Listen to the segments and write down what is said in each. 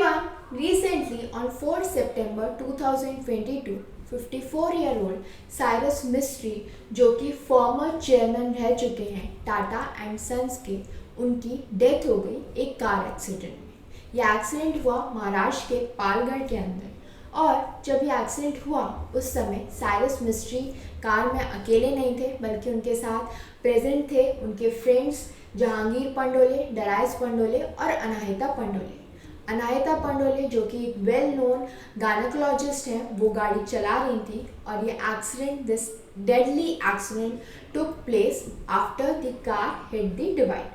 everyone, recently on 4th September 2022, 54-year-old Cyrus mystery जो कि former chairman रह चुके हैं टाटा एंड सन्स के, उनकी डेथ हो गई एक कार एक्सीडेंट में। यह एक्सीडेंट हुआ महाराष्ट्र के पालगढ़ के अंदर, और जब ये एक्सीडेंट हुआ उस समय साइरस मिस्ट्री कार में अकेले नहीं थे, बल्कि उनके साथ प्रेजेंट थे उनके फ्रेंड्स जहांगीर पंडोले, डराइस पंडोले और अनाहिता पंडोले। अनाहिता पंडोले जो कि एक वेल नोन गायनेकोलॉजिस्ट हैं, वो गाड़ी चला रही थी और ये accident, this deadly accident took place after the car hit the divide.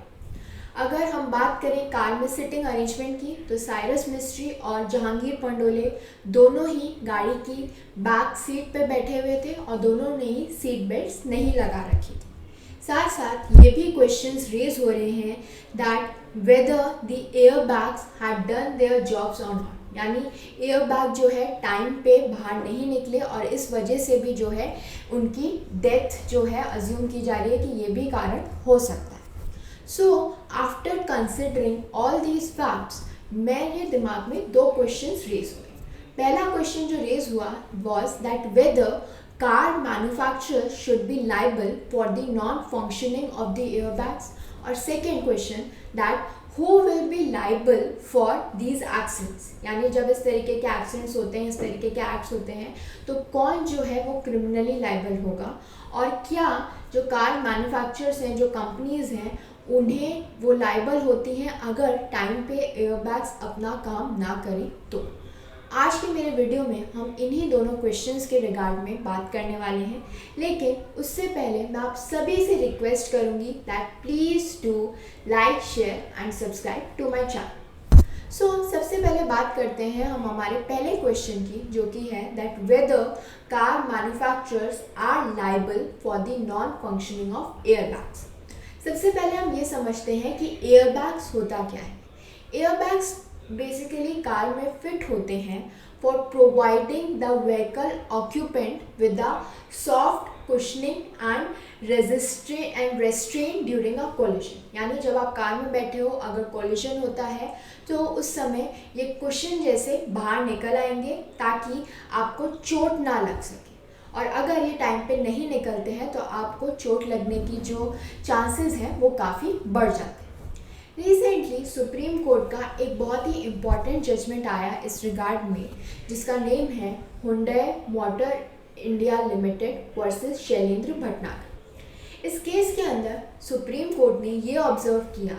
अगर हम बात करें कार में सिटिंग अरेंजमेंट की, तो साइरस मिस्ट्री और जहांगीर पंडोले दोनों ही गाड़ी की बैक सीट पे बैठे हुए थे और दोनों ने ही सीट बेल्ट नहीं लगा रखी थी। साथ साथ ये भी क्वेश्चंस रेज हो रहे हैं that whether the air bags have done their jobs और नॉट, यानी एयर बैग जो है टाइम पे बाहर नहीं निकले और इस वजह से भी जो है उनकी डेथ जो है अज्यूम की जा रही है कि ये भी कारण हो सकता है। So after considering all these facts, मेरे दिमाग में दो क्वेश्चंस रेज हुए। पहला क्वेश्चन जो रेज हुआ was that whether car manufacturers should be liable for the non-functioning of the airbags, और second question that who will be liable for these accidents, यानी जब इस तरीके के एक्सीडेंट्स होते हैं, इस तरीके के एक्ट्स होते हैं, तो कौन जो है वो क्रिमिनली लाइबल होगा, और क्या जो कार मैन्युफैक्चरर्स हैं, जो कंपनीज हैं, उन्हें वो लाइबल होती हैं अगर टाइम पे एयरबैग्स अपना काम ना करें। तो आज के मेरे वीडियो में हम इन्हीं दोनों क्वेश्चंस के रिगार्ड में बात करने वाले हैं, लेकिन उससे पहले मैं आप सभी से रिक्वेस्ट करूंगी that please do like, share and subscribe to my channel. So सबसे पहले बात करते हैं हम हमारे पहले क्वेश्चन की, जो कि है that whether car manufacturers are liable for the non functioning of airbags. सबसे पहले हम ये समझते हैं कि एयरबैग्स होता क्या है। एयरबैग्स बेसिकली कार में फिट होते हैं for providing the vehicle occupant with a soft cushioning and restrain during a collision, यानी जब आप कार में बैठे हो, अगर कोलिजन होता है तो उस समय ये कुशन जैसे बाहर निकल आएंगे ताकि आपको चोट ना लग सके, और अगर ये टाइम पे नहीं निकलते हैं तो आपको चोट लगने की जो चांसेस हैं वो काफ़ी बढ़ जाते हैं। रिसेंटली सुप्रीम कोर्ट का एक बहुत ही इम्पॉर्टेंट जजमेंट आया इस रिगार्ड में, जिसका नेम है Hyundai motor India limited versus Shailendra Bhatnagar. इस केस के अंदर सुप्रीम कोर्ट ने ये ऑब्जर्व किया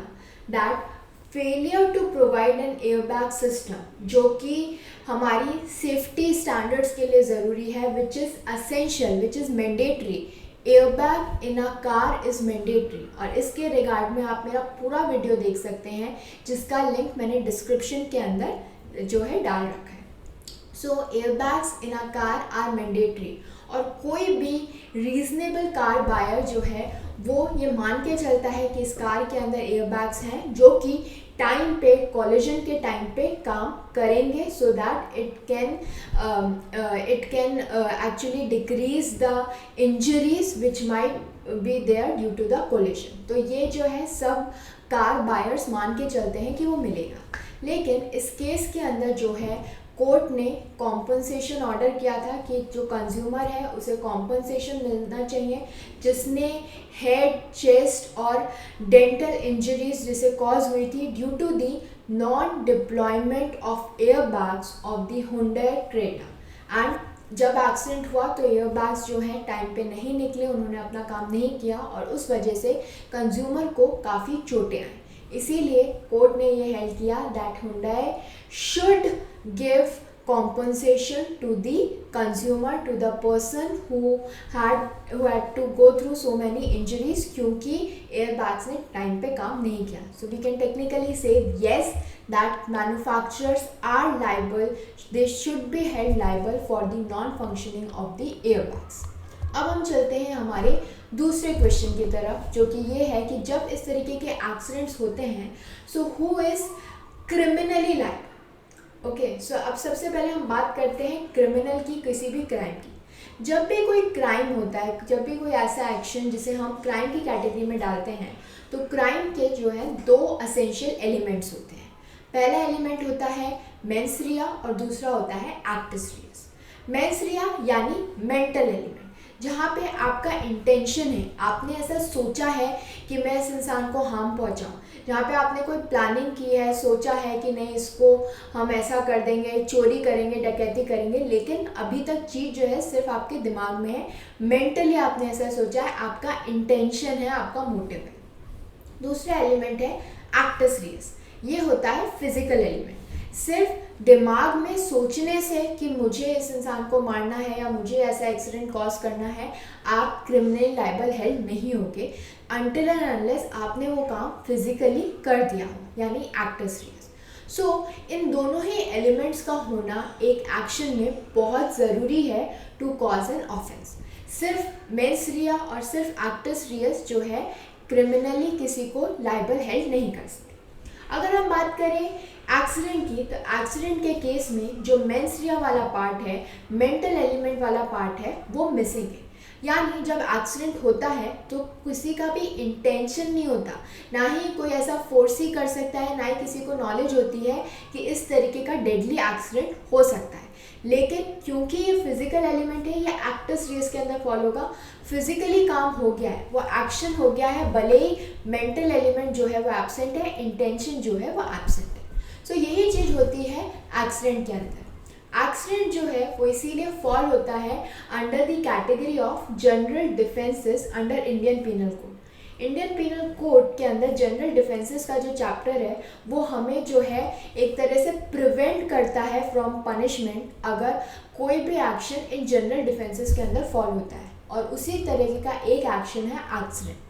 that failure to provide an airbag system, जो कि हमारी सेफ्टी स्टैंडर्ड्स के लिए ज़रूरी है, which is essential, which is mandatory. Airbag in a car is mandatory, और इसके रिगार्ड में आप मेरा पूरा वीडियो देख सकते हैं, जिसका लिंक मैंने डिस्क्रिप्शन के अंदर जो है डाल रखा है। So airbags in a car are mandatory, और कोई भी रीजनेबल कार बायर जो है वो ये मान के चलता है कि इस कार के अंदर एयरबैग्स हैं जो कि टाइम पे, कॉलिजन के टाइम पे काम करेंगे, so that it can actually decrease the injuries which might be there due to the collision. तो ये जो है सब कार बायर्स मान के चलते हैं कि वो मिलेगा, लेकिन इस केस के अंदर जो है कोर्ट ने कॉम्पनसेशन ऑर्डर किया था कि जो कंज्यूमर है उसे कॉम्पनसेशन मिलना चाहिए, जिसने हेड, चेस्ट और डेंटल इंजरीज जिसे कॉज हुई थी due to the non deployment of airbags of the Hyundai Creta. And जब एक्सीडेंट हुआ तो एयरबैग्स जो है टाइम पे नहीं निकले, उन्होंने अपना काम नहीं किया और उस वजह से कंज्यूमर को काफ़ी चोटें आई। इसीलिए कोर्ट ने ये हेल्ड किया that Hyundai should give compensation to the consumer, to the person who had to go through so many injuries, क्योंकि airbags ने टाइम पे काम नहीं किया। So we can technically say yes that manufacturers are liable, they should be held liable for the non-functioning of the airbags। अब हम चलते हैं हमारे दूसरे क्वेश्चन की तरफ, जो कि ये है कि जब इस तरीके के एक्सीडेंट्स होते हैं, so who is criminally liable. Okay, so अब सबसे पहले हम बात करते हैं क्रिमिनल की, किसी भी क्राइम की। जब भी कोई क्राइम होता है, जब भी कोई ऐसा एक्शन जिसे हम क्राइम की कैटेगरी में डालते हैं, तो क्राइम के जो है दो असेंशियल एलिमेंट्स होते हैं। पहला एलिमेंट होता है मेंस रिया और दूसरा होता है एक्टिस रियस। मेंस रिया यानी मेंटल एलिमेंट, जहाँ पे आपका इंटेंशन है, आपने ऐसा सोचा है कि मैं इस इंसान को हार्म पहुँचाऊँ, जहाँ पे आपने कोई प्लानिंग की है, सोचा है कि नहीं इसको हम ऐसा कर देंगे, चोरी करेंगे, डकैती करेंगे, लेकिन अभी तक चीज़ जो है सिर्फ आपके दिमाग में है, मेंटली आपने ऐसा सोचा है, आपका इंटेंशन है, आपका मोटिव है। दूसरा एलिमेंट है एक्टिस रियस, ये होता है फिजिकल एलिमेंट। सिर्फ दिमाग में सोचने से कि मुझे इस इंसान को मारना है या मुझे ऐसा एक्सीडेंट कॉज करना है, आप क्रिमिनल लायबल हेल्ड नहीं होगे अनटिल एंड अनलेस आपने वो काम फिजिकली कर दिया हो, यानी एक्टिस रियस। सो इन दोनों ही एलिमेंट्स का होना एक एक्शन में बहुत ज़रूरी है टू कॉज एन ऑफेंस। सिर्फ मेंस रिया और सिर्फ एक्टिस रियस जो है क्रिमिनली किसी को लायबल हेल्ड नहीं कर सकते। अगर हम बात करें एक्सीडेंट की, तो एक्सीडेंट के केस में जो मेंस रिया वाला पार्ट है, मेंटल एलिमेंट वाला पार्ट है, वो मिसिंग है। यानी जब एक्सीडेंट होता है तो किसी का भी इंटेंशन नहीं होता, ना ही कोई ऐसा फोर्स ही कर सकता है, ना ही किसी को नॉलेज होती है कि इस तरीके का डेडली एक्सीडेंट हो सकता है। लेकिन क्योंकि ये फिजिकल एलिमेंट है, ये एक्टिस रियस के अंदर फॉलो होगा, फिजिकली काम हो गया है, वो एक्शन हो गया है, भले ही मेंटल एलिमेंट जो है वो एब्सेंट है, इंटेंशन जो है वो एब्सेंट है। सो यही चीज़ होती है एक्सीडेंट के अंदर। एक्सीडेंट जो है वो इसीलिए फॉल होता है under the category of general defences under Indian penal code. Indian penal code के अंदर जनरल डिफेंसेस का जो चैप्टर है वो हमें जो है एक तरह से प्रिवेंट करता है फ्रॉम पनिशमेंट अगर कोई भी एक्शन इन जनरल डिफेंसेस के अंदर फॉल होता है, और उसी तरीके का एक एक्शन है एक्सीडेंट।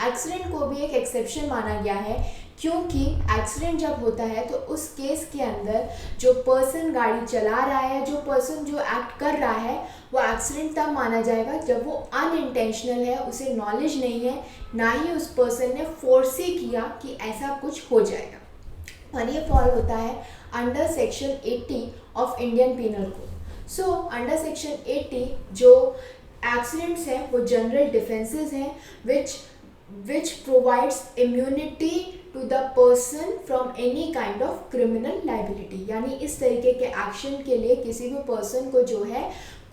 एक्सीडेंट को भी एक एक्सेप्शन माना गया है, क्योंकि एक्सीडेंट जब होता है तो उस केस के अंदर जो पर्सन गाड़ी चला रहा है, जो पर्सन जो एक्ट कर रहा है, वो एक्सीडेंट तब माना जाएगा जब वो अनइंटेंशनल है, उसे नॉलेज नहीं है, ना ही उस पर्सन ने फोर्स ही किया कि ऐसा कुछ हो जाएगा। और ये फॉल होता है under section 80 of Indian penal code. So under section 80 जो एक्सीडेंट्स हैं वो जनरल डिफेंसेस हैं which provides immunity to the person from any kind of criminal liability। यानी इस तरीके के एक्शन के लिए किसी भी पर्सन को जो है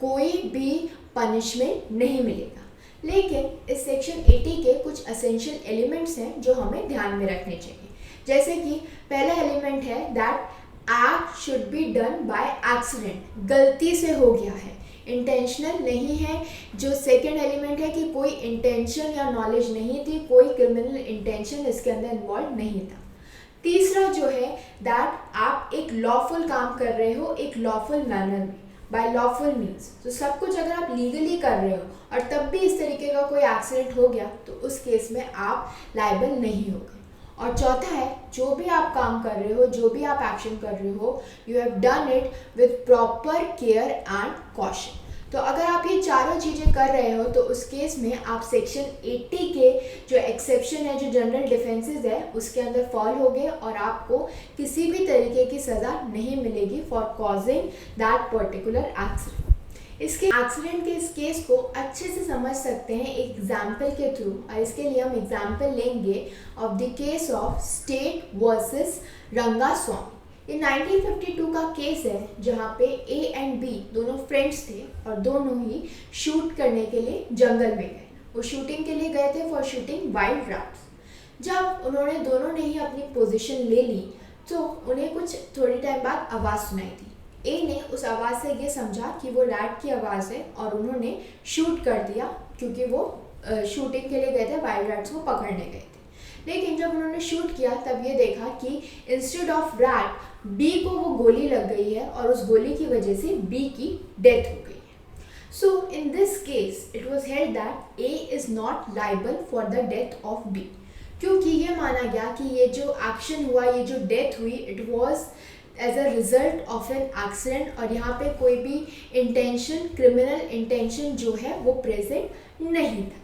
कोई भी पनिशमेंट नहीं मिलेगा। लेकिन इस सेक्शन 80 के कुछ असेंशियल एलिमेंट्स हैं जो हमें ध्यान में रखने चाहिए, जैसे कि पहला एलिमेंट है that act should be done by accident, गलती से हो गया है, इंटेंशनल नहीं है। जो सेकंड एलिमेंट है कि कोई इंटेंशन या नॉलेज नहीं थी, कोई क्रिमिनल इंटेंशन इसके अंदर इन्वॉल्व नहीं था। तीसरा जो है दैट आप एक लॉफुल काम कर रहे हो एक लॉफुल मैनर में, बाय लॉफुल मीन्स। तो सब कुछ अगर आप लीगली कर रहे हो और तब भी इस तरीके का कोई एक्सीडेंट हो गया तो उस केस में आप लायबल नहीं होगे। और चौथा है जो भी आप काम कर रहे हो, जो भी आप एक्शन कर रहे हो, you have done it with proper care and caution. तो अगर आप ये चारों चीज़ें कर रहे हो तो उस केस में आप सेक्शन 80 के जो एक्सेप्शन है, जो जनरल डिफेंसेस है, उसके अंदर फॉल हो गए और आपको किसी भी तरीके की सज़ा नहीं मिलेगी for causing that particular accident. इसके एक्सीडेंट के इस केस को अच्छे से समझ सकते हैं एक एग्जाम्पल के थ्रू, और इसके लिए हम एग्जाम्पल लेंगे of the case of state versus Rangaswamy. ये 1952 का केस है जहाँ पे ए एंड बी दोनों फ्रेंड्स थे और दोनों ही शूट करने के लिए जंगल में गए। वो शूटिंग के लिए गए थे फॉर शूटिंग वाइल्ड रैट्स। जब उन्होंने दोनों ने ही अपनी पोजीशन ले ली तो उन्हें कुछ थोड़ी टाइम बाद आवाज़ सुनाई थी। ए ने उस आवाज़ से ये समझा कि वो रैट की आवाज़ है और उन्होंने शूट कर दिया, क्योंकि वो शूटिंग के लिए गए थे, वाइल्ड रैट्स को पकड़ने गए थे। लेकिन जब उन्होंने शूट किया तब ये देखा कि इंस्टेड ऑफ रैट बी को वो गोली लग गई है और उस गोली की वजह से बी की डेथ हो गई है। So in this case it was held that A is not liable for the death of B, क्योंकि ये माना गया कि ये जो एक्शन हुआ, ये जो डेथ हुई, it was as a result of an accident, और यहाँ पे कोई भी इंटेंशन, क्रिमिनल इंटेंशन जो है वो प्रेजेंट नहीं था।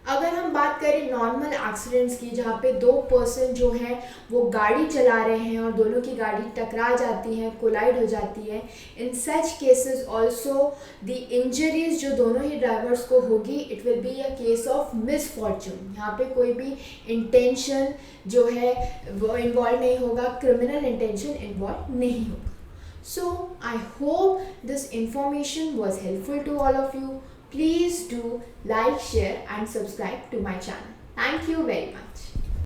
अगर हम बात करें नॉर्मल एक्सीडेंट्स की, जहाँ पे दो पर्सन जो हैं वो गाड़ी चला रहे हैं और दोनों की गाड़ी टकरा जाती है, कोलाइड हो जाती है, in such cases also the injuries जो दोनों ही ड्राइवर्स को होगी, it will be a case of misfortune. यहाँ पे कोई भी इंटेंशन जो है वो इन्वॉल्व नहीं होगा, क्रिमिनल इंटेंशन इन्वॉल्व नहीं होगा। So I hope this information was helpful to all of you. Please do like, share and subscribe to my channel. Thank you very much.